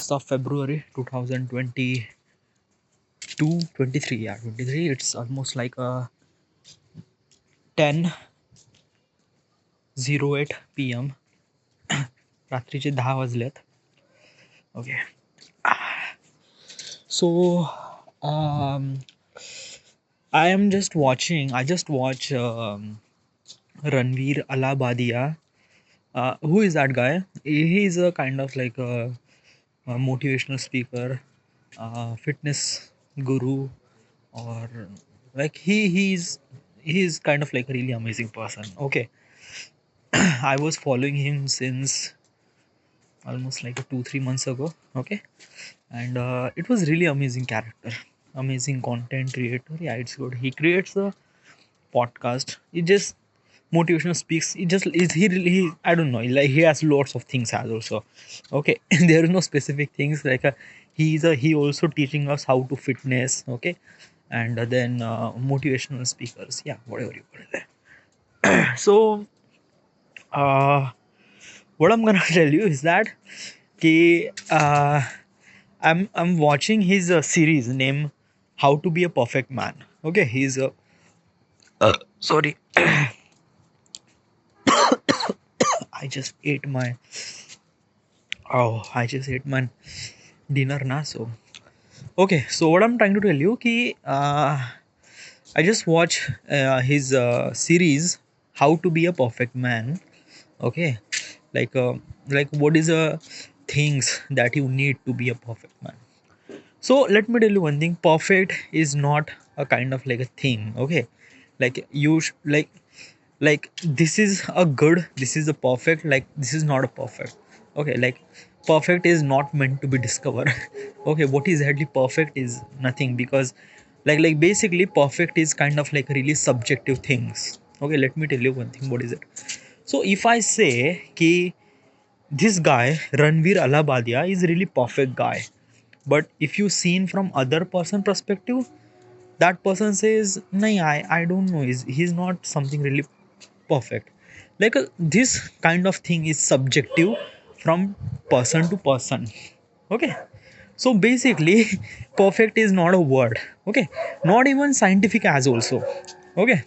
1st of February 2022, 23, yeah, 23. It's almost like 10:08 p.m. रात्रीचे 10 वाजलेत. Okay. So um, I just watch Ranveer Alabadia. Who is that guy? He is a kind of like a motivational speaker, fitness guru, or like he's kind of like a really amazing person. Okay. I was following him since almost like 2-3 months ago. Okay. And it was really amazing character, amazing content creator. Yeah, it's good. He creates a podcast. It just motivational speaks. It just is he really I don't know, like he has lots of things as also. Okay. There is no specific things like he also teaching us how to fitness. Okay. And then motivational speakers, yeah, whatever you put it there. So what I'm gonna tell you is that ki, I'm watching his series named How to Be a Perfect Man. Okay, he's sorry, I just ate my I just ate my dinner now. So okay, so what I'm trying to tell you ki I just watch his series How to Be a Perfect Man. Okay, like what is the things that you need to be a perfect man. So let me tell you one thing. Perfect is not a kind of like a thing. Okay, like like this is a good, this is a perfect, like this is not a perfect. Okay, like perfect is not meant to be discovered. Okay, what is exactly perfect is nothing, because like basically perfect is kind of like really subjective things. Okay, let me tell you one thing. What is it? So if I say ki this guy Ranveer Alabadia is really perfect guy, but if you seen from other person perspective, that person says nahi, I don't know, he's not something really perfect. Like this kind of thing is subjective from person to person. Okay, so basically perfect is not a word. Okay, not even scientific as also. Okay,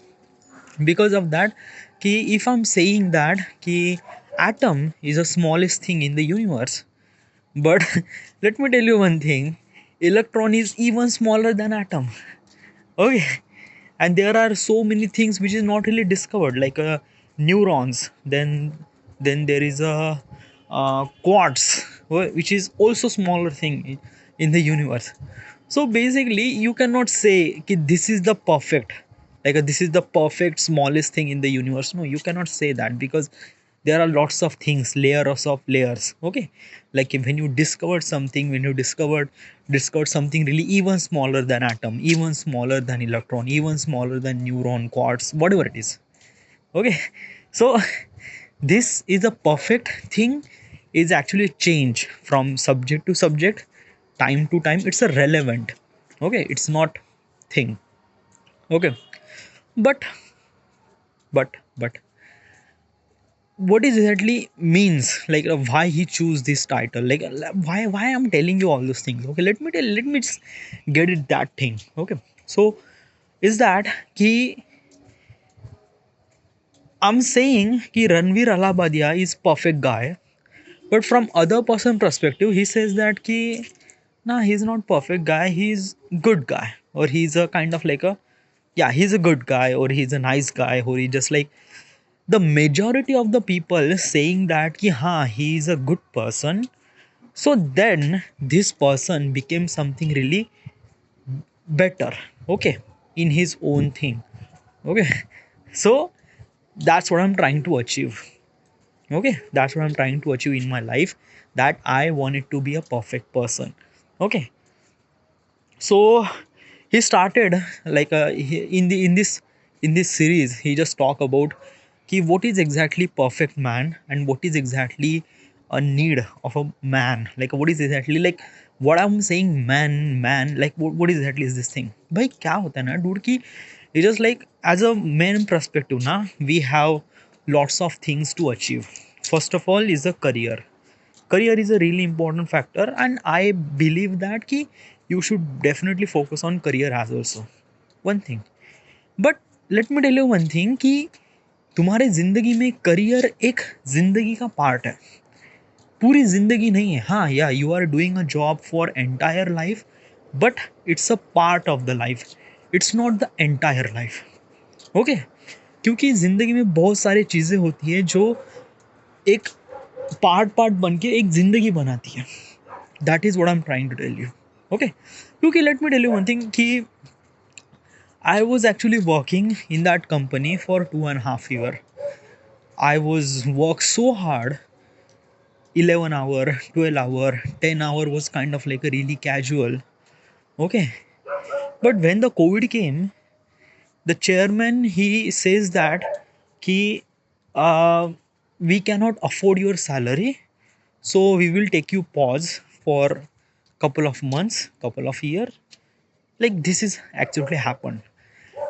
because of that ki if I'm saying that ki atom is the smallest thing in the universe, but let me tell you one thing, electron is even smaller than atom. Okay, and there are so many things which is not really discovered, like neurons. Then there is a quartz, which is also smaller thing in the universe. So basically you cannot say ki this is the perfect, like this is the perfect smallest thing in the universe. No, you cannot say that, because there are lots of things, layers of layers. Okay, like when you discovered something, when you discovered something really even smaller than atom, even smaller than electron, even smaller than neuron, quartz, whatever it is. Okay, so this is a perfect thing, is actually change from subject to subject, time to time. It's a relevant. Okay, it's not thing. Okay, but but what is exactly means, like why he choose this title, like why I'm telling you all those things. Okay, let me just get it that thing. Okay, so is that ki I'm saying ki Ranveer Alabadia is perfect guy, but from other person perspective he says that ki nah, he's not perfect guy, he's good guy, or he's a kind of like a, yeah, he's a good guy, or he's a nice guy, or he just like the majority of the people saying that ki ha, he is a good person. So then this person became something really better. Okay, in his own thing. Okay, so that's what I'm trying to achieve. Okay, that's what I'm trying to achieve in my life, that I wanted to be a perfect person. Okay, so he started like in this series he just talk about what is exactly perfect man, and what is exactly a need of a man, like what is exactly like what I'm saying man, like what exactly is this thing. Bhai kya hota hai na dude ki it's just like as a man perspective na, we have lots of things to achieve. First of all is a career. career is a really important factor, and I believe that ki you should definitely focus on career as also one thing. But let me tell you one thing कि तुम्हारे ज़िंदगी में career एक ज़िंदगी का part है, पूरी ज़िंदगी नहीं है. हाँ, yeah you are doing a job for entire life, but it's a part of the life, it's not the entire life. Okay, क्योंकि ज़िंदगी में बहुत सारी चीज़ें होती हैं जो एक पार्ट पार्ट बन के एक ज़िंदगी बनाती है. That is what I am trying to tell you. Okay, क्योंकि let me tell you one thing कि I was actually working in that company for 2.5 years. I was worked so hard, 11 hour, 12 hour, 10 hour was kind of like a really casual. Okay. But when the COVID came, the chairman he says that ki we cannot afford your salary, so we will take you pause for couple of months, couple of years. Like this is actually happened.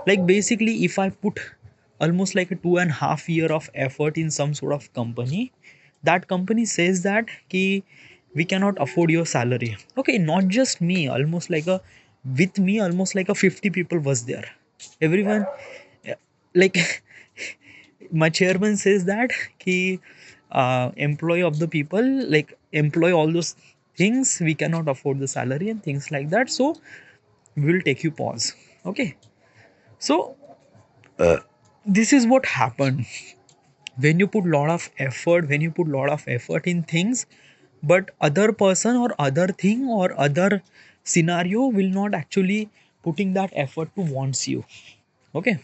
Like basically if I put almost like a 2.5 year of effort in some sort of company, that company says that ki we cannot afford your salary. Okay, not just me, almost like a with me almost like a 50 people was there. Everyone like my chairman says that ki employee of the people, like employ all those things, we cannot afford the salary and things like that, so we will take you pause. Okay, so this is what happened when you put lot of effort, when you put lot of effort in things, but other person or other thing or other scenario will not actually putting that effort to wants you. Okay,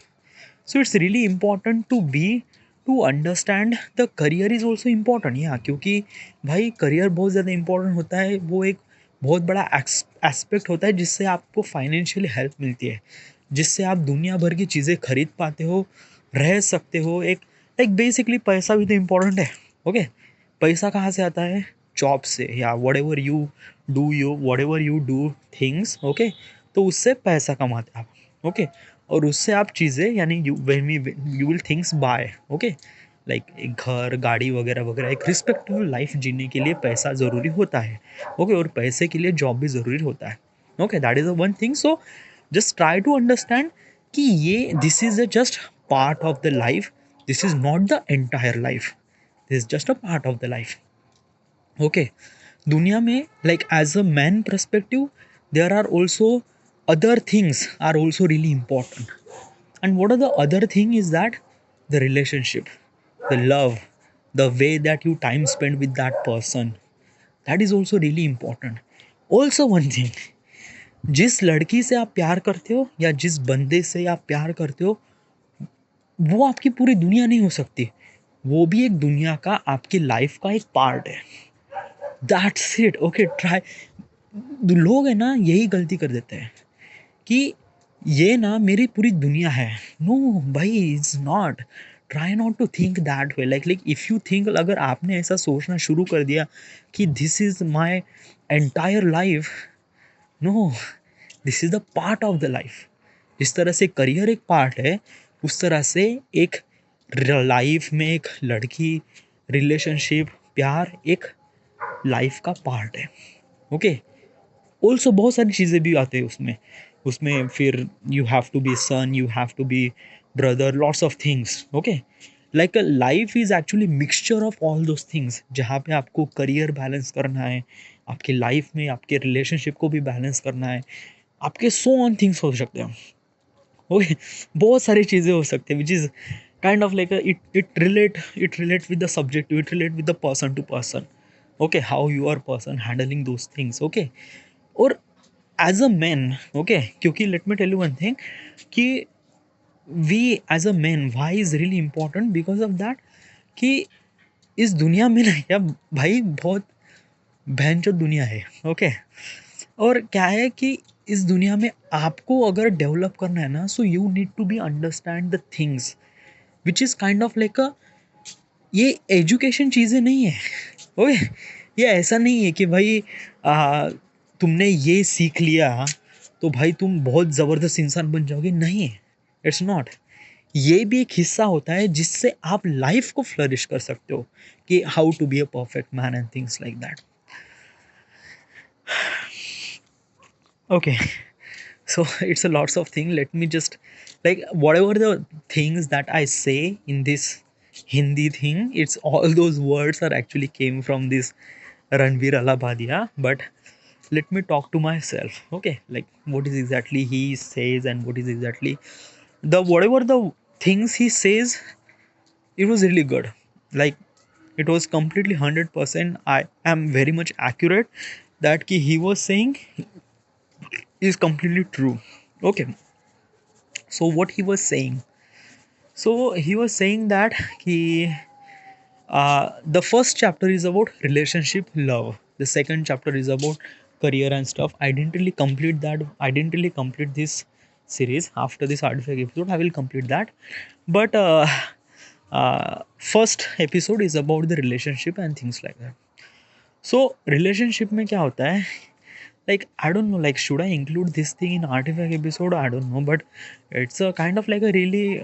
so it's really important to be to understand the career is also important. Yeah, क्योंकि भाई career बहुत ज़्यादा important होता है, वो एक बहुत बड़ा एस्पेक्ट होता है जिससे आपको फाइनेंशियली हेल्प मिलती है, जिससे आप दुनिया भर की चीज़ें खरीद पाते हो, रह सकते हो. एक लाइक बेसिकली पैसा भी तो इम्पोर्टेंट है. ओके, पैसा कहाँ से आता है? जॉब से, या what ever you do things. Okay, तो उससे पैसा कमाते हैं आप. ओके, और उससे आप चीज़ें यानी you will things by. Okay, like एक घर, गाड़ी वगैरह वगैरह, एक रिस्पेक्टफुल लाइफ जीने के लिए पैसा ज़रूरी होता है. ओके, और पैसे के लिए जॉब भी ज़रूरी होता है. Okay, that is a one thing. So just try to understand कि ये this is a just part of the life, this is not the entire life, this is just a part of the life. Okay, दुनिया में like as a man perspective there are also other things are also really important. And what are the other thing is that the relationship, the love, the way that you time spend with that person, that is also really important. Also one thing, जिस लड़की से आप प्यार करते हो या जिस बंदे से आप प्यार करते हो, वो आपकी पूरी दुनिया नहीं हो सकती, वो भी एक दुनिया का, आपकी लाइफ का एक पार्ट है. That's it. Okay, try. लोग है ना यही गलती कर देते हैं कि ये ना मेरी पूरी दुनिया है. नो भाई, it's not. Try not to think that way. Like if you think, अगर आपने ऐसा सोचना शुरू कर दिया कि this is my entire life, no, this is the part of the life. जिस तरह से करियर एक पार्ट है, उस तरह से एक लाइफ में एक लड़की, रिलेशनशिप, प्यार एक लाइफ का पार्ट है. ओके, ऑल्सो बहुत सारी चीज़ें भी आते हैं उसमें. उसमें फिर you have to be son, you have to be brother, lots of things. Okay, like a life is actually mixture of all those things, जहाँ पे आपको करियर बैलेंस करना है, आपके लाइफ में आपके रिलेशनशिप को भी बैलेंस करना है, आपके सो ऑन थिंग्स हो सकते हैं. ओके, बहुत सारी चीज़ें हो सकती हैं, which is kind of like it relate with the subject, it relate with the person to person. Okay, how you are person handling those things. Okay, और एज अ मैन, ओके, क्योंकि let me tell you one thing कि we as a man why is really important because of that कि इस दुनिया में ना या भाई बहुत भयंकर दुनिया है. ओके, और क्या है कि इस दुनिया में आपको अगर डेवलप करना है ना, so you need to be understand the things which is kind of like a, ये एजुकेशन चीज़ें नहीं है. ओके, ये ऐसा नहीं है कि भाई तुमने ये सीख लिया तो भाई तुम बहुत ज़बरदस्त इंसान बन जाओगे. नहीं, इट्स नॉट. ये भी एक हिस्सा होता है जिससे आप लाइफ को फ्लरिश कर सकते हो, कि how to be a perfect man and things like that. Okay, so it's a lots of thing. Let me just, like, whatever the things that I say in this Hindi thing, it's all those words are actually came from this Ranveer Alabadia. But let me talk to myself. Okay, like what is exactly he says and what is exactly the whatever the things he says, it was really good. Like, it was completely 100%, I am very much accurate. That ki he was saying is completely true. Okay, so what he was saying, so he was saying that he, the first chapter is about relationship love, the second chapter is about career and stuff. I didn't really complete that, I didn't really complete this series. After this artifact episode I will complete that. But first episode is about the relationship and things like that. So relationship में क्या होता है, like I don't know, like should I include this thing in artifact episode, I don't know. But it's a kind of like a really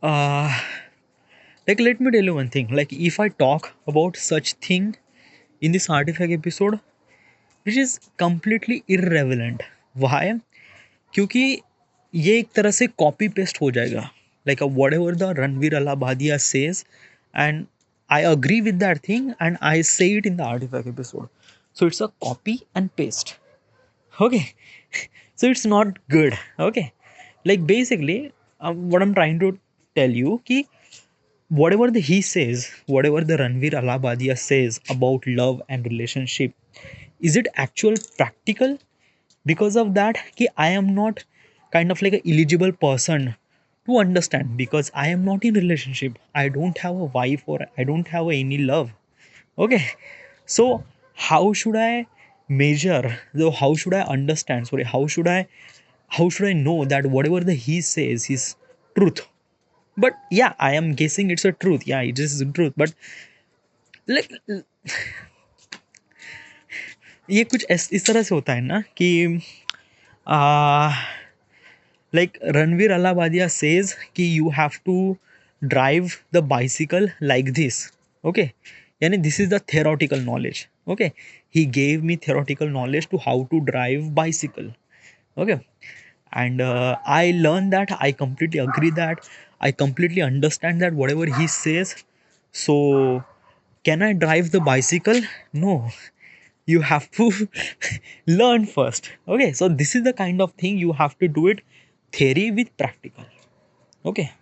uh like, let me tell you one thing, like if I talk about such thing in this artifact episode, which is completely irrelevant. why? क्योंकि ये एक तरह से copy paste हो जाएगा, like whatever the Ranveer Allahbadia says, and I agree with that thing and I say it in the artifact episode. So it's a copy and paste. Okay, so it's not good. Okay, like basically, what I'm trying to tell you ki whatever he says, whatever the Ranveer Alabadia says about love and relationship, is it actual practical? Because of that ki I am not kind of like a eligible person to understand, because I am not in relationship, I don't have a wife or I don't have any love. Okay, so how should I measure, so how should I understand, sorry, how should I know that whatever the he says is truth? But yeah, I am guessing it's a truth, yeah, it is a truth. But like, ये कुछ इस तरह से होता है ना कि आ, like Ranveer Alabadia says कि you have to drive the bicycle like this. Okay, yani this is the theoretical knowledge. Okay, he gave me theoretical knowledge to how to drive bicycle. Okay, and I learned that, I completely agree that, I completely understand that whatever he says. So can I drive the bicycle? No, you have to learn first. Okay, so this is the kind of thing you have to do it, theory with practical. Okay,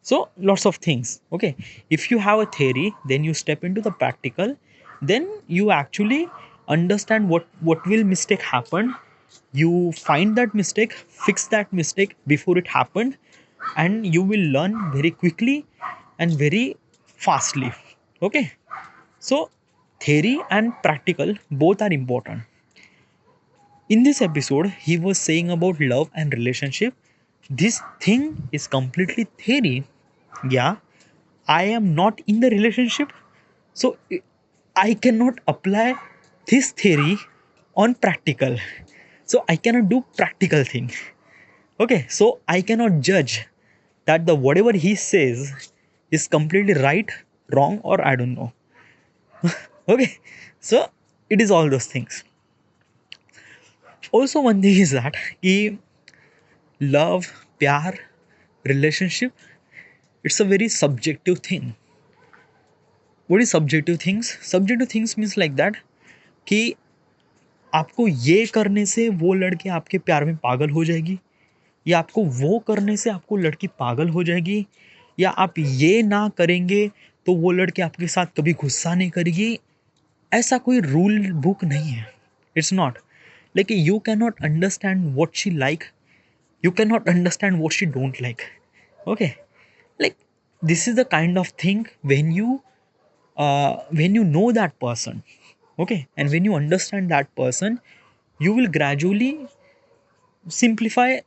so lots of things. Okay, if you have a theory, then you step into the practical, then you actually understand what will mistake happen, you find that mistake, fix that mistake before it happened, and you will learn very quickly and very fastly. Okay, so theory and practical both are important. In this episode he was saying about love and relationship. This thing is completely theory. Yeah, I am not in the relationship, so I cannot apply this theory on practical, so I cannot do practical thing. Okay, so I cannot judge that the whatever he says is completely right, wrong, or I don't know. Okay, so it is all those things. Also one thing is that कि love, प्यार, relationship, it's a very subjective thing. What is subjective things? Subjective things means like that कि आपको ये करने से वो लड़की आपके प्यार में पागल हो जाएगी, या आपको वो करने से आपको लड़की पागल हो जाएगी, या आप ये ना करेंगे तो वो लड़की आपके साथ कभी गुस्सा नहीं करेगी. ऐसा कोई रूल बुक नहीं है. It's not like you can not understand what she like, you cannot understand what she don't like. Okay, like this is the kind of thing when you know that person. Okay, and when you understand that person, you will gradually simplify,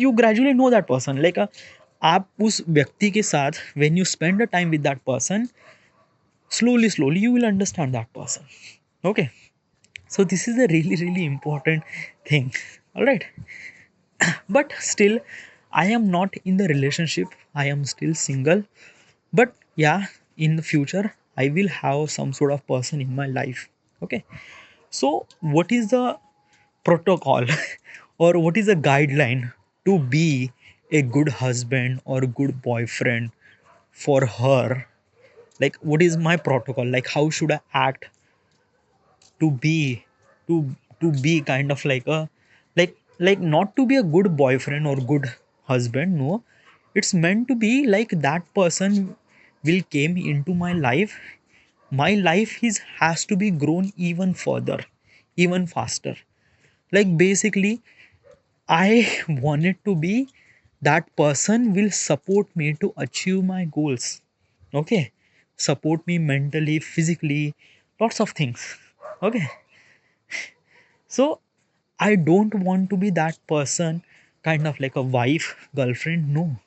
you gradually know that person, like आप उस व्यक्ति के साथ when you spend the time with that person, slowly you will understand that person. Okay, so this is a really important thing. All right, But still, I am not in the relationship. I am still single. But yeah, in the future, I will have some sort of person in my life. Okay. So, what is the protocol or what is the guideline to be a good husband or good boyfriend for her? Like, what is my protocol? Like, how should I act to be to be kind of like a like not to be a good boyfriend or good husband? No, it's meant to be like that person will came into my life. My life is has to be grown even further, even faster. Like basically, I wanted to be that person will support me to achieve my goals. Okay, support me mentally, physically, lots of things. Okay, so I don't want to be that person, kind of like a wife, girlfriend. No,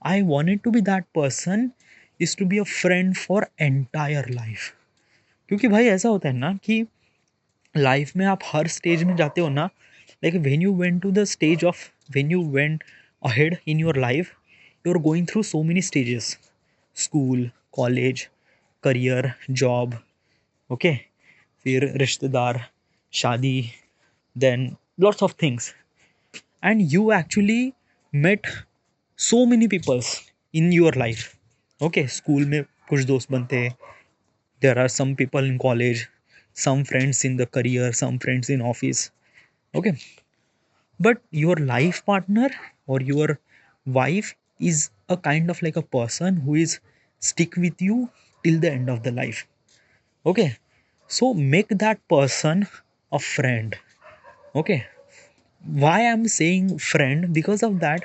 I wanted to be that person is to be a friend for entire life. क्योंकि भाई ऐसा होता है ना कि life में आप हर stage में जाते हो ना, like when you went to the stage of when you went ahead in your life, you are going through so many stages, school, college, career, job, okay, फिर रिश्तेदार, शादी, then lots of things, and you actually met so many peoples in your life. Okay, school में कुछ दोस्त बनते हैं, there are some people in college, some friends in the career, some friends in office. Okay, but your life partner or your wife is a kind of like a person who is stick with you till the end of the life. Okay, so make that person a friend. Okay, why I'm saying friend? Because of that,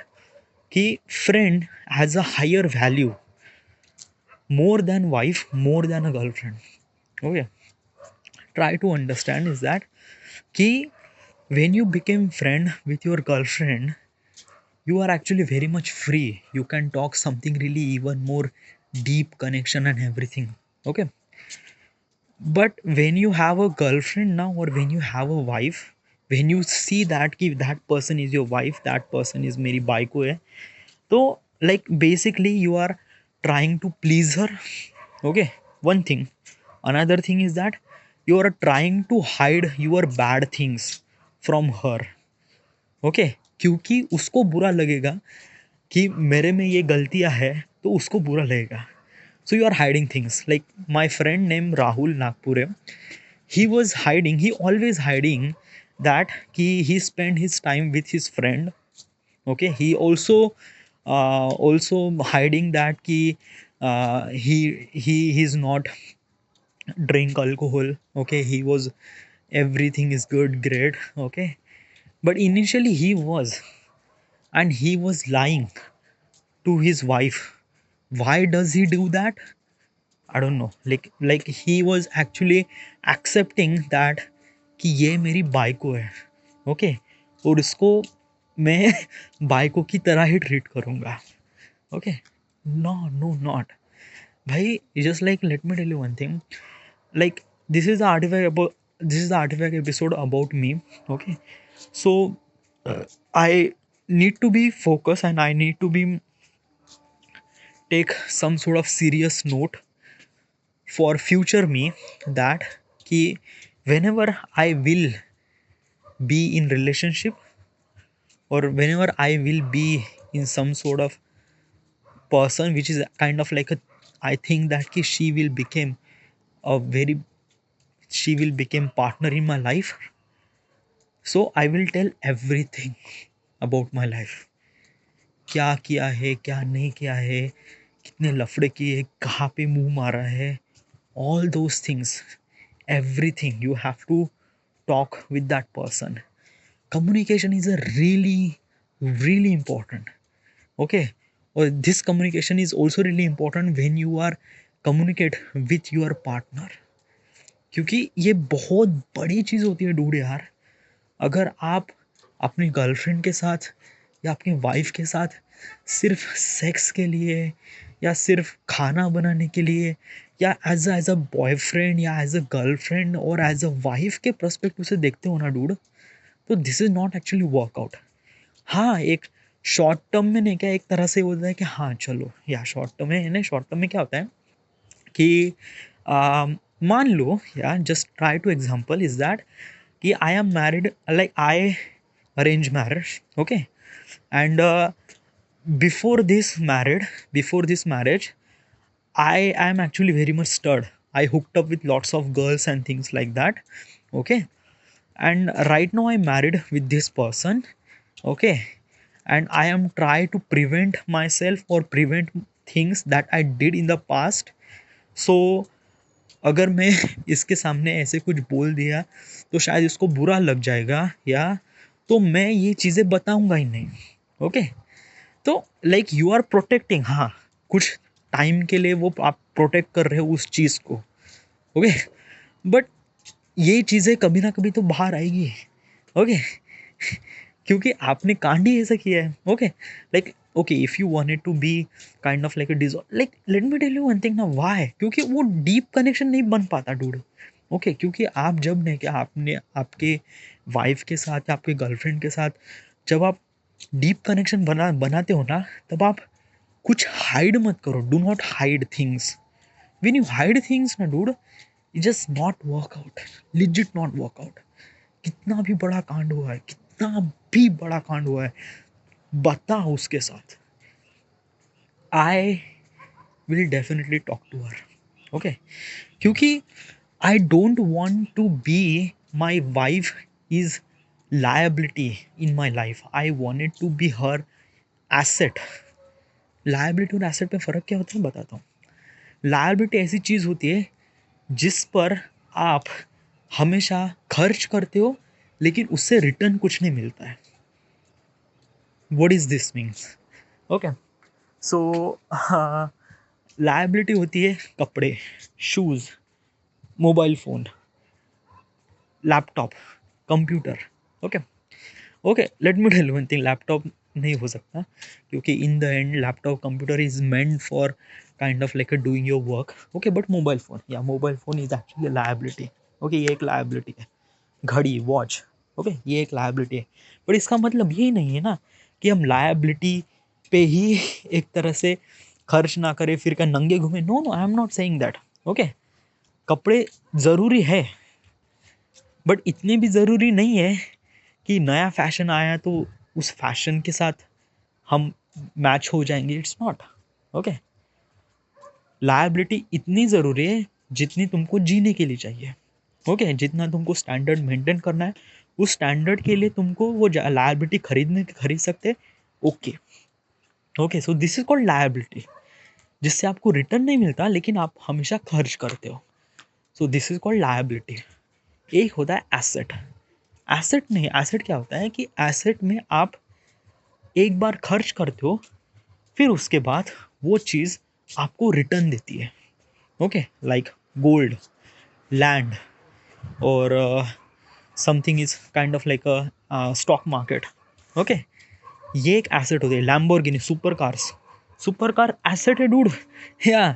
कि friend has a higher value, more than wife, more than a girlfriend. Okay, try to understand is that कि when you became friend with your girlfriend, you are actually very much free. You can talk something really even more deep connection and everything. Okay, but when you have a girlfriend now or when you have a wife, when you see that कि that person is your wife, that person is मेरी बाइको है, तो like basically you are trying to please her. Okay, one thing. Another thing is that you are trying to hide your bad things from her. Okay, क्योंकि उसको बुरा लगेगा कि मेरे में ये गलतियां है, तो उसको बुरा लगेगा. So you are hiding things. Like my friend named Rahul Nagpure, he was hiding, he always hiding that he spent his time with his friend. Okay, he also hiding that he is not drink alcohol. Okay, he was everything is good, great. Okay, but initially he was, and he was lying to his wife. Why does he do that? I don't know. Like he was actually accepting that कि ये मेरी बाइको है. Okay, और इसको मैं बाइको की तरह ही ट्रीट करूँगा. Okay, no no not. भाई, just like let me tell you one thing. Like this is the artifact about, this is the artifact episode about me. Okay, so I need to be focused and I need to be take some sort of serious note for future me, that कि whenever I will be in relationship or whenever I will be in some sort of person which is kind of like a, I think that कि she will become a very, she will become partner in my life. So I will tell everything about my life. क्या किया है, क्या नहीं किया है, कितने लफड़े किए, कहाँ पे मुंह मारा है, all those things, everything you have to talk with that person. Communication is a really really important. Okay, or this communication is also really important when you are communicate with your partner. क्योंकि ये बहुत बड़ी चीज़ होती है dude यार. अगर आप अपनी गर्लफ्रेंड के साथ या अपनी वाइफ के साथ सिर्फ सेक्स के लिए या सिर्फ खाना बनाने के लिए या एज अ बॉयफ्रेंड या एज अ गर्लफ्रेंड और एज अ वाइफ के पर्सपेक्टिव से देखते हो ना डूड, तो this is not actually workout. हाँ, एक शॉर्ट टर्म में नहीं, क्या एक तरह से होता है कि हाँ, चलो या शॉर्ट टर्म में, नहीं शॉर्ट टर्म में क्या होता है कि मान लो, या just try to example is that कि I am married, like I arrange marriage, okay, and before this marriage, I am actually very much stirred. I hooked up with lots of girls and things like that. Okay. And right now I'm married with this person. Okay. And I am trying to prevent myself or prevent things that I did in the past. So अगर मैं इसके सामने ऐसे कुछ बोल दिया तो शायद इसको बुरा लग जाएगा, या तो मैं ये चीज़ें बताऊंगा ही नहीं. ओके. तो लाइक यू आर प्रोटेक्टिंग, हाँ, कुछ टाइम के लिए वो आप प्रोटेक्ट कर रहे हो उस चीज़ को. ओके. बट ये चीज़ें कभी ना कभी तो बाहर आएगी. ओके. क्योंकि आपने कांड ही ऐसा किया है. Okay. Like okay, if you wanted to be kind of like a dissolve, like let me tell you one thing ना, व्हाई, क्योंकि वो डीप कनेक्शन नहीं बन पाता डूड. ओके. क्योंकि आप जब नहीं, क्या आपने आपके वाइफ के साथ या आपके गर्लफ्रेंड के साथ जब आप डीप कनेक्शन बनाते हो ना, तब आप कुछ हाइड मत करो. Do not hide things. When you hide things ना dude, it just not work out. Legit not work out. कितना भी बड़ा कांड हुआ है, कितना भी बड़ा कांड हुआ है, बता उसके साथ, I will definitely talk to her. Okay. क्योंकि I don't want to be my wife is liability in my life. I wanted to be her asset. Liability और एसेट में फ़र्क क्या होता है बताता हूँ. लायबिलिटी ऐसी चीज़ होती है जिस पर आप हमेशा खर्च करते हो लेकिन उससे रिटर्न कुछ नहीं मिलता है. What is this means? Okay. So liability होती है कपड़े, shoes, mobile phone, laptop, computer. Okay. Okay, let me tell one thing, laptop नहीं हो सकता क्योंकि in the end laptop computer is meant for kind of like doing your work. Okay. But mobile phone, yeah mobile phone is actually liability. Okay. ये एक liability है. घड़ी, watch, okay, ये एक लायबिलिटी है. बट इसका मतलब ये नहीं है ना कि हम लायबिलिटी पे ही एक तरह से खर्च ना करें, फिर क्या नंगे घूमे. No no, I am not saying that. Okay. कपड़े ज़रूरी है, बट इतने भी ज़रूरी नहीं है कि नया फैशन आया तो उस फैशन के साथ हम मैच हो जाएंगे. It's not. ओके. लायबिलिटी इतनी ज़रूरी है जितनी तुमको जीने के लिए चाहिए. ओके. जितना तुमको स्टैंडर्ड मेंटेन करना है, उस स्टैंडर्ड के लिए तुमको वो लायबिलिटी खरीद सकते. Okay. Okay. So this is called liability, जिससे आपको रिटर्न नहीं मिलता लेकिन आप हमेशा खर्च करते हो. So this is called liability. एक होता है एसेट. एसेट नहीं, एसेट क्या होता है कि एसेट में आप एक बार खर्च करते हो, फिर उसके बाद वो चीज़ आपको रिटर्न देती है. ओके. लाइक गोल्ड, लैंड, और something is kind of like a stock market. Okay. ये एक एसेट होती है. Lamborghini, super cars, super car asset है डूड. या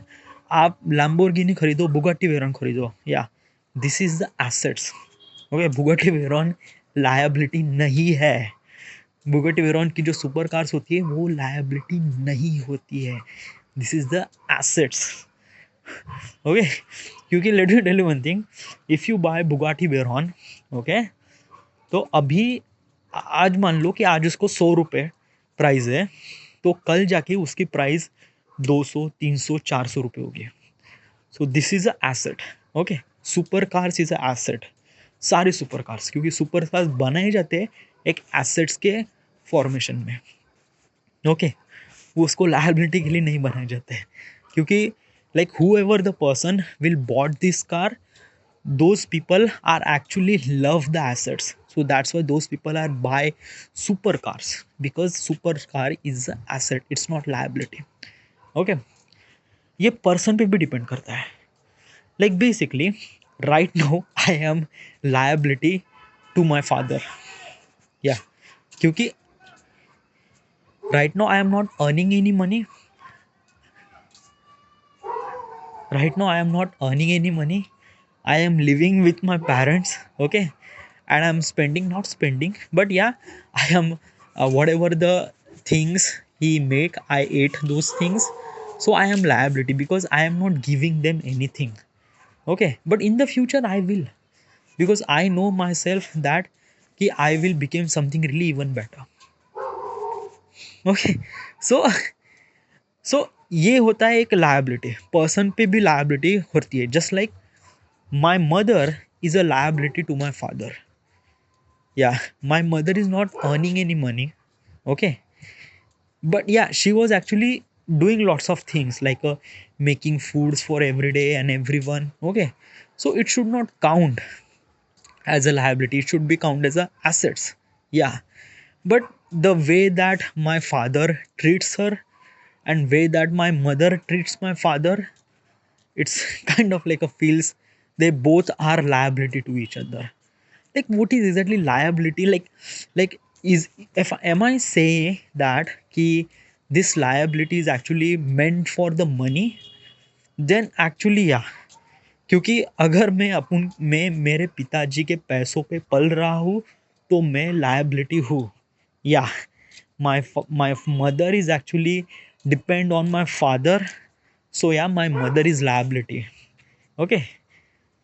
आप लैम्बोर्गिनी खरीदो, बुगाटी वेरॉन खरीदो, या this is the assets. Okay. Bugatti Veyron liability नहीं है. बुगाटी वेरॉन की जो सुपर कार्स होती है वो लायबिलिटी नहीं होती है. This is the assets. Okay. क्योंकि let me tell you one thing, if you buy Bugatti Veyron, okay, तो अभी आज मान लो कि आज उसको 100 रुपये प्राइस है, तो कल जाके उसकी प्राइस 200, 300, 400 रुपये होगी. So this is a asset. Okay. Super cars is a asset. सारे सुपर कार्स, क्योंकि सुपर कार्स बनाए जाते हैं एक एसेट्स के फॉर्मेशन में. ओके. वो उसको लायबिलिटी के लिए नहीं बनाए जाते हैं, क्योंकि like whoever the person will bought this car, those people are actually love the assets. So that's why those people are buy supercars, because supercar is an asset, it's not liability. Okay. ये person पे भी depend करता है. Like basically right now I am liability to my father. Yeah क्योंकि right now I am not earning any money. Right now I am not earning any money. I am living with my parents. Okay. And I'm spending, not spending, but yeah, I am whatever the things he make, I ate those things, so I am liability because I am not giving them anything. Okay, but in the future I will, because I know myself that कि I will become something really even better. Okay, so so ये होता है एक liability, person पे भी liability होती है, just like my mother is a liability to my father. Yeah, my mother is not earning any money. Okay, but yeah, she was actually doing lots of things like making foods for every day and everyone. Okay, so it should not count as a liability, it should be counted as a assets. Yeah, but the way that my father treats her and way that my mother treats my father, it's kind of like a feels they both are liability to each other. Like what is exactly liability, like is, if am I saying that ki this liability is actually meant for the money, then actually yeah, क्योंकि अगर मैं मेरे पिताजी के पैसों पे पल रहा हूँ तो मैं लायबिलिटी हूँ. Yeah my mother is actually depend on my father, so yeah my mother is liability. Okay,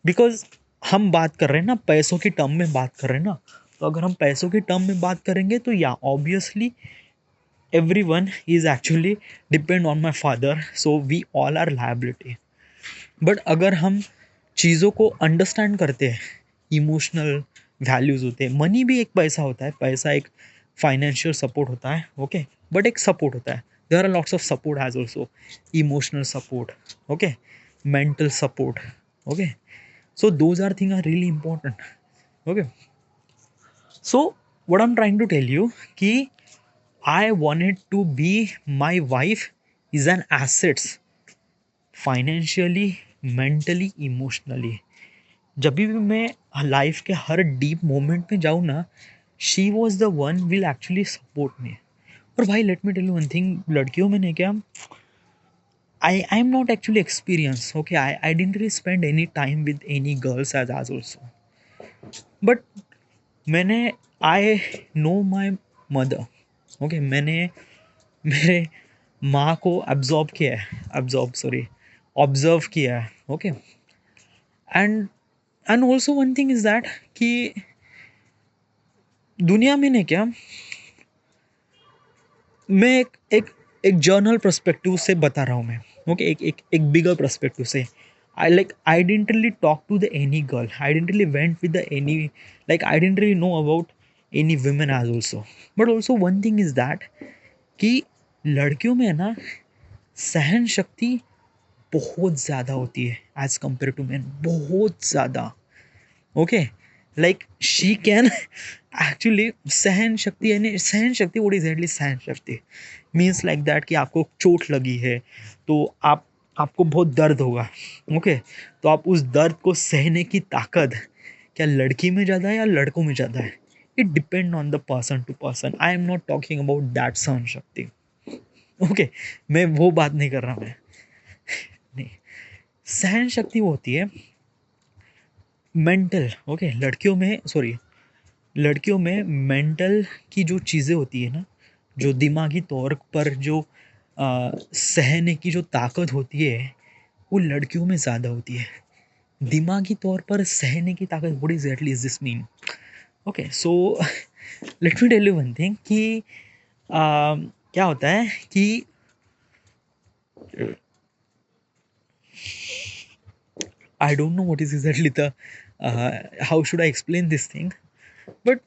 because हम बात कर रहे हैं ना पैसों की टर्म में बात कर रहे हैं ना, तो अगर हम पैसों की टर्म में बात करेंगे तो yeah obviously everyone is actually depend on my father, so we all are liability. But अगर हम चीज़ों को अंडरस्टैंड करते हैं, इमोशनल वैल्यूज़ होते हैं, मनी भी एक पैसा होता है, पैसा एक फाइनेंशियल सपोर्ट होता है. ओके, बट एक सपोर्ट होता है. There are lots of support has also, emotional support. Okay, mental support. Okay, so those are things are really important. Okay, so what I'm trying to tell you कि I wanted to be my wife is an assets, financially, mentally, emotionally. जब भी मैं life के हर deep moment में जाऊँ ना, she was the one will actually support me. और भाई let me tell you one thing, लड़कियों में ने क्या, I am not actually experienced. Okay, I didn't really spend any time with any girls as also. But मैंने I know my mother. Okay, मैंने मेरे माँ को एब्जॉर्ब किया है, एब्जॉर्ब सॉरी ऑब्जर्व किया है. Okay, and and also one thing is that कि दुनिया में ने क्या, मैं एक जर्नल पर्सपेक्टिव से बता रहा हूँ मैं. ओके, एक बिगर पर्सपेक्टिव से. I didn't really talk to the any girl. I didn't really went with the any, like I didn't really know about any women as also. But also one thing is that कि लड़कियों में है ना सहन शक्ति बहुत ज़्यादा होती है एज कम्पेयर टू मैन, बहुत ज़्यादा. Okay, like she can actually सहन शक्ति, यानी सहन शक्ति, व्हाट इज एग्जैक्टली सहन शक्ति मीन्स लाइक दैट कि आपको चोट लगी है तो आपको बहुत दर्द होगा. ओके, तो आप उस दर्द को सहने की ताकत क्या लड़की में ज़्यादा है या लड़कों में ज़्यादा है, it depend on the person to person. I am not talking about that सहन शक्ति. ओके, मैं वो बात नहीं कर रहा, मैं नहीं. सहन शक्ति वो होती है मेंटल. ओके, लड़कियों में मेंटल की जो चीज़ें होती है ना, जो दिमागी तौर पर जो सहने की जो ताकत होती है वो लड़कियों में ज़्यादा होती है. दिमागी तौर पर सहने की ताकत, what exactly is this mean. Okay, so let me tell you one thing कि क्या होता है कि I don't know what is exactly the how should I explain this thing, but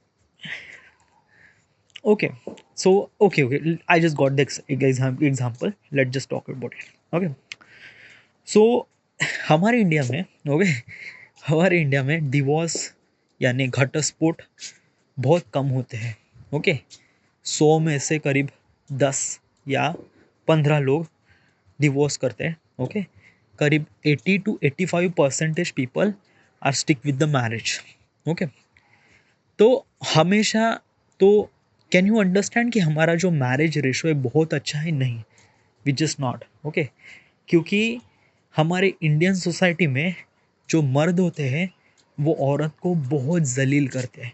okay, so okay, I just got the example. Let's just talk about it. Okay, so हमारे India में, okay, हमारे India में divorce यानी घटस्फोट बहुत कम होते हैं. Okay, 100 में से करीब 10 या 15 लोग डिवोर्स करते हैं. ओके, करीब 80 to 85% people are stick with the marriage. Okay, तो हमेशा तो कैन यू अंडरस्टैंड कि हमारा जो मैरिज रेशो है बहुत अच्छा है? नहीं, विच इज़ नॉट. ओके, क्योंकि हमारे इंडियन सोसाइटी में जो मर्द होते हैं वो औरत को बहुत जलील करते हैं.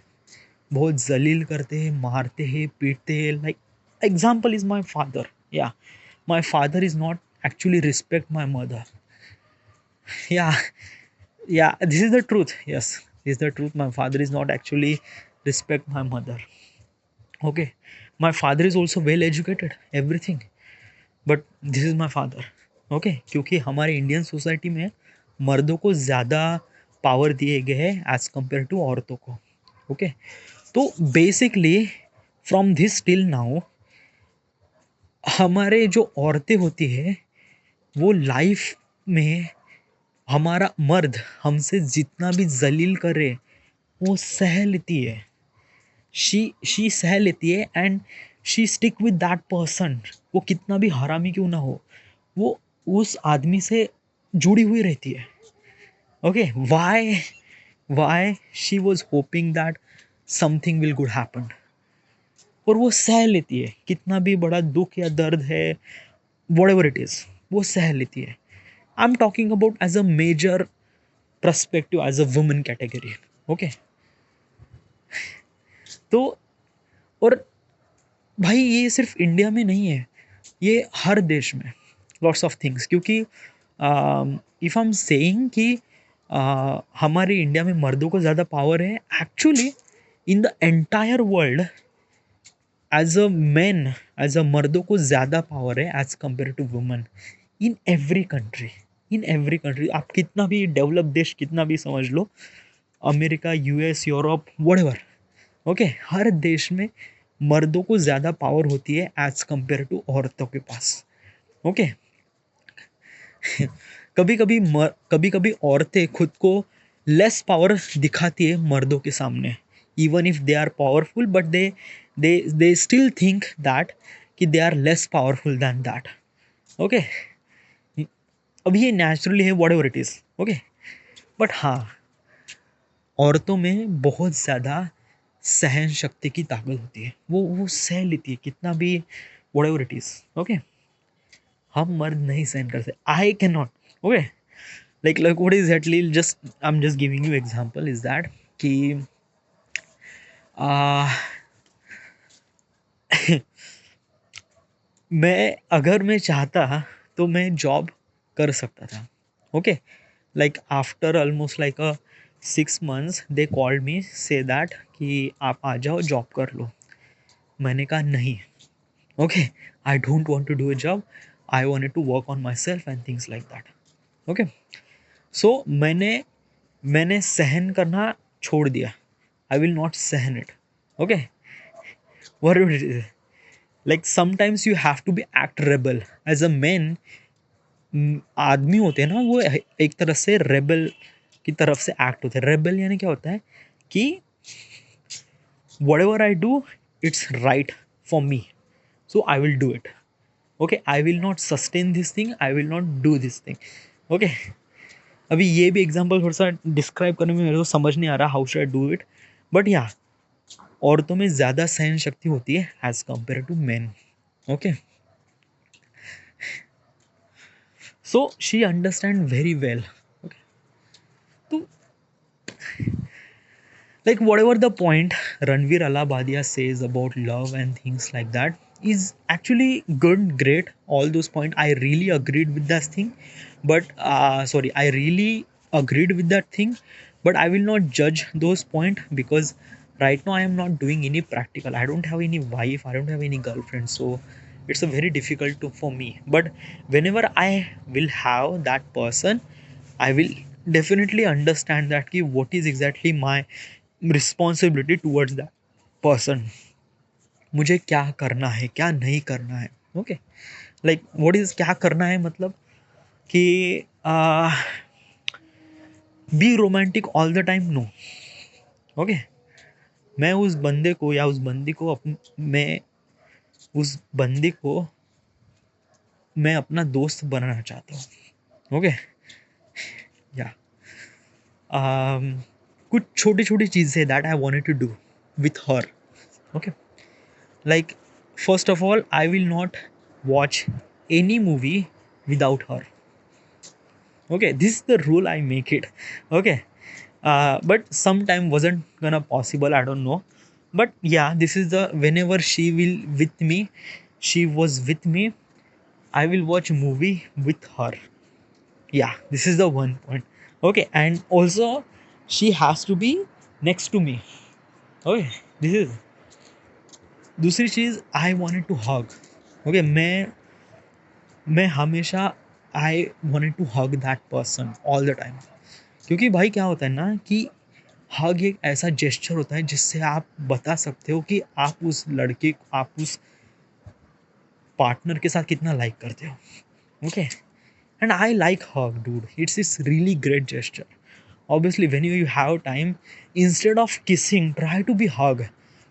बहुत जलील करते हैं, मारते हैं, पीटते हैं। Like example is my father, yeah my father is not actually respect my mother. Yeah, yeah, this is the truth. Yes, this is the truth. My father is not actually respect my mother. Okay, my father is also well educated, everything, but this is my father. Okay, क्योंकि हमारे Indian society में मर्दों को ज़्यादा power दिए गए हैं as compare to औरतों को. ओके, तो basically from this till now हमारे जो औरतें होती है वो लाइफ में हमारा मर्द हमसे जितना भी जलील करे वो सह लेती है. शी सह लेती है and she stick with that person. वो कितना भी हरामी क्यों ना हो, वो उस आदमी से जुड़ी हुई रहती है. Okay, why she was hoping that something will good happen. और वो सह लेती है कितना भी बड़ा दुख या दर्द है, whatever it is, वो सह लेती है. I am talking about as a major perspective as a women category. Okay, तो और भाई ये सिर्फ इंडिया में नहीं है, ये हर देश में लॉट्स ऑफ थिंग्स. क्योंकि इफ़ आई एम सेइंग कि हमारे इंडिया में मर्दों को ज़्यादा पावर है, actually in the entire world as a man, as a मर्दों को ज़्यादा पावर है as compare to women. In every country, in every country, आप कितना भी डेवलप देश कितना भी समझ लो, America, US, Europe, whatever. Okay, हर देश में मर्दों को ज़्यादा पावर होती है एज कम्पेयर टू औरतों के पास. ओके, कभी कभी औरतें खुद को लेस पावर दिखाती है मर्दों के सामने. Even if they are powerful, but they still think that कि they are less powerful than that. Okay, अब ये नेचुरली है, whatever it is. Okay, but हाँ, औरतों में बहुत ज़्यादा सहन शक्ति की ताकत होती है. वो सह लेती है कितना भी, what ever it is. Okay, हम मर्द नहीं सहन कर सकते. I can not. Okay, like what is exactly, just I'm just giving you example is that कि uh, मैं चाहता तो मैं जॉब कर सकता था. Okay, like after almost like a 6 months they called me say that कि आप आ जाओ जॉब कर लो. मैंने कहा नहीं. Okay, I don't want to do a job, I wanted to work on myself and things like that. Okay, so मैंने सहन करना छोड़ दिया. आई विल नॉट सहन it. Okay, what it is, like sometimes you have to be act rebel as a man. आदमी होते हैं ना, वो एक तरह से रेबल की तरफ से एक्ट होते हैं. रेबल यानी क्या होता है कि whatever I do, it's right for me, so I will do it. Okay, I will not sustain this thing, I will not do this thing. Okay, अभी ये भी एग्जांपल थोड़ा सा डिस्क्राइब करने में मेरे को समझ नहीं आ रहा, how should I do it. But yeah, औरतों में ज़्यादा सहन शक्ति होती है as compare to man. Okay, so she understand very well. Okay, तो like whatever the point Ranveer Alabadia says about love and things like that is actually good, great. All those points I really agreed with that thing, but sorry, I really agreed with that thing, but I will not judge those points because right now I am not doing any practical. I don't have any wife, I don't have any girlfriend, so it's a very difficult to for me. But whenever I will have that person, I will definitely understand that ki what is exactly my responsibility towards that person. मुझे क्या करना है, क्या नहीं करना है. Okay, like what is क्या करना है, मतलब कि be romantic all the time, no. Okay, मैं उस बंदे को या उस बंदी को मैं उस बंदी को मैं अपना दोस्त बनाना चाहता हूँ. ओके, या कुछ छोटी छोटी चीज़ें that I wanted to do with her. Okay, like first of all I will not watch any movie without her. Okay, this is the rule I make it. Okay, but sometime wasn't gonna possible, I don't know. But yeah, this is the whenever she was with me, I will watch a movie with her. Yeah, this is the one point. Okay, and also she has to be next to me. Okay, this is दूसरी चीज़, I wanted to hug. Okay, मैं हमेशा I wanted to hug that person all the time. क्योंकि भाई क्या होता है ना कि हग एक ऐसा जेस्चर होता है जिससे आप बता सकते हो कि आप उस लड़के, आप उस पार्टनर के साथ कितना लाइक करते हो. Okay, and I like hug dude, it's is really great gesture. Obviously when you have time, instead of kissing try to be hug,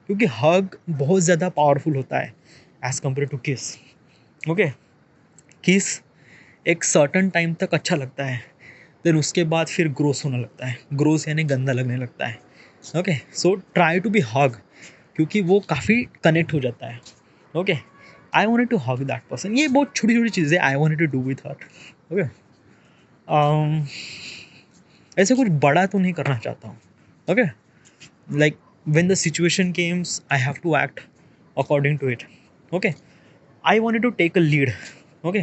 क्योंकि हग बहुत ज़्यादा पावरफुल होता है as compare to kiss. Okay, kiss एक certain time तक अच्छा लगता है, देन उसके बाद फिर ग्रोस होने लगता है. ग्रोस यानी गंदा लगने लगता है. Okay, so try to be hug, क्योंकि वो काफ़ी कनेक्ट हो जाता है. Okay, I wanted to hug that person. ये बहुत छोटी छोटी चीज़ें I wanted to do with her. Okay, ऐसे कुछ बड़ा तो नहीं करना चाहता हूँ. Okay, like when the situation comes, I have to act according to it. Okay, I wanted to take a lead. Okay,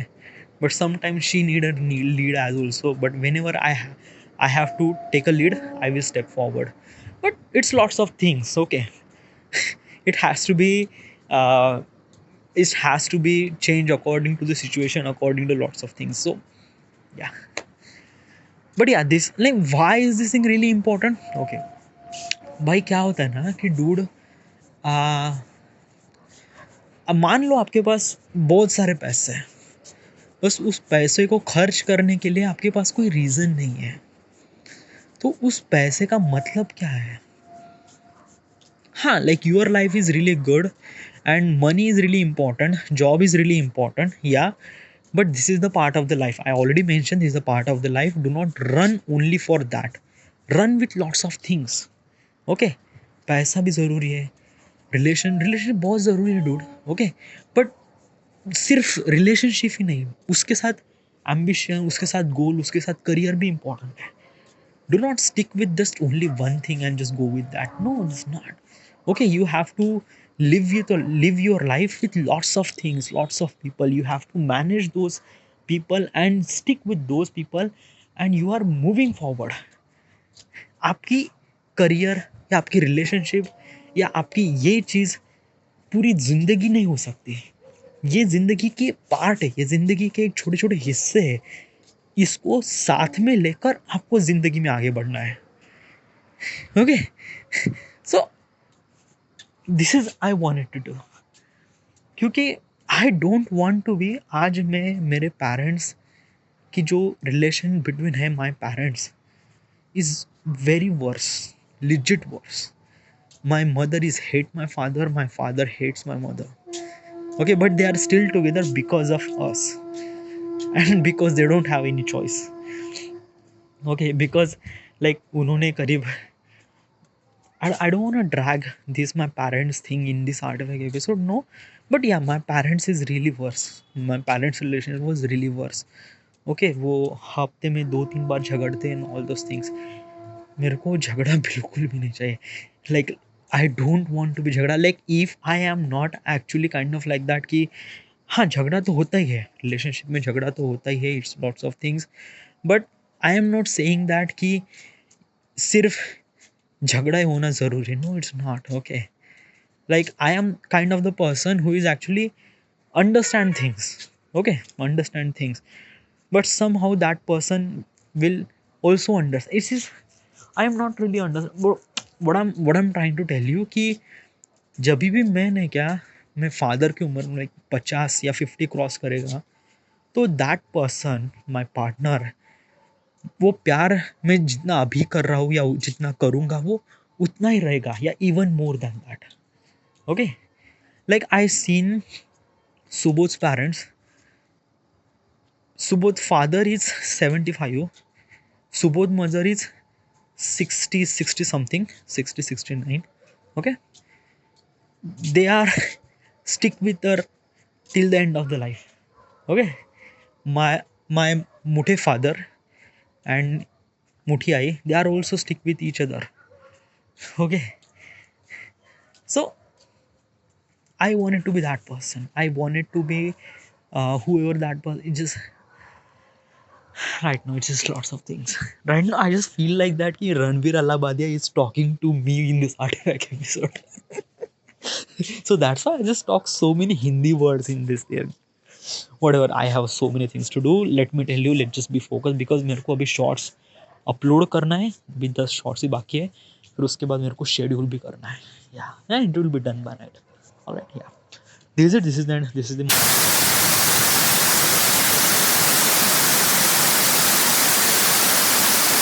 but sometimes she needed lead as also. But whenever I have to take a lead, I will step forward. But it's lots of things. Okay, it has to be uh, it has to be changed according to the situation, according to lots of things. So yeah, but yeah, this like why is this thing really important? Okay, भाई क्या होता है ना कि dude, अब मान लो आपके पास बहुत सारे पैसे हैं, बस उस पैसे को खर्च करने के लिए आपके पास कोई रीज़न नहीं है, तो उस पैसे का मतलब क्या है? हाँ, like your life is really good and money is really important, job is really important, yeah but this is the part of the life. I already mention this is the part of the life. Do not run only for that, run with lots of things. Okay, पैसा भी ज़रूरी है, relation बहुत ज़रूरी है dude. Okay, but सिर्फ relationship ही नहीं, उसके साथ एम्बिशन, उसके साथ गोल, उसके साथ करियर भी इंपॉर्टेंट है. Do not stick with just only one thing and just go with that. No, it's not. Okay, you have to live your life with lots of things, lots of people. You have to manage those people and stick with those people, and you are moving forward. आपकी career या आपकी relationship या आपकी ये चीज़ पूरी ज़िंदगी नहीं हो सकती. ये ज़िंदगी के पार्ट है, ये ज़िंदगी के एक छोटे छोटे हिस्से हैं. इसको साथ में लेकर आपको ज़िंदगी में आगे बढ़ना है. Okay, so this is I wanted to do, क्योंकि I don't want to be. आज मैं मेरे पेरेंट्स की जो रिलेशन बिटवीन है, my parents is very worse, legit worse. My mother is hate my father, my father hates my mother. Okay, but they are still together because of us and because they don't have any choice. Okay, because like उन्होंने करीब, I don't want to drag this my parents thing in this artifact episode, no, but yeah, my parents is really worse. My parents relationship was really worse. Okay, वो हफ्ते में 2-3 बार झगड़ते and all those things. मेरे को झगड़ा बिल्कुल भी नहीं चाहिए. Like I don't want to be झगड़ा. Like if I am not actually kind of like that कि हाँ, झगड़ा तो होता ही है, रिलेशनशिप में झगड़ा तो होता ही है, it's lots of things. But I am not saying that कि सिर्फ झगड़ा ही होना ज़रूरी. No, it's not. Okay, like I am kind of the person who is actually understand things. Okay, understand things, but somehow that person will also understand. It is, I am not really understand what I'm trying to tell you कि जब भी मैंने क्या, मैं father की उम्र में 50 या 50 क्रॉस करेगा, तो दैट पर्सन माई पार्टनर, वो प्यार मैं जितना अभी कर रहा हूँ या जितना करूँगा वो उतना ही रहेगा या even more than that. Okay, like I seen Subodh's parents. Subodh father is 75, Subodh mother is 60 something, 69. Okay, they are stick with her till the end of the life. Okay, my muthe father and muthi ai, they are also stick with each other. Okay, So I wanted to be that person. I wanted to be whoever that person. It just right now it's just lots of things. Right now I just feel like that ki Ranveer Allabadia is talking to me in this artifact episode. So that's why I just talk so many Hindi words in this there. Whatever, I have so many things to do. Let me tell you, let's just be focused because मेरे को अभी shorts upload करना है. अभी 10 shorts ही बाकी है. फिर उसके बाद मेरे को शेड्यूल भी करना है. Yeah, it will be done by night. Alright, yeah. This is it. This is the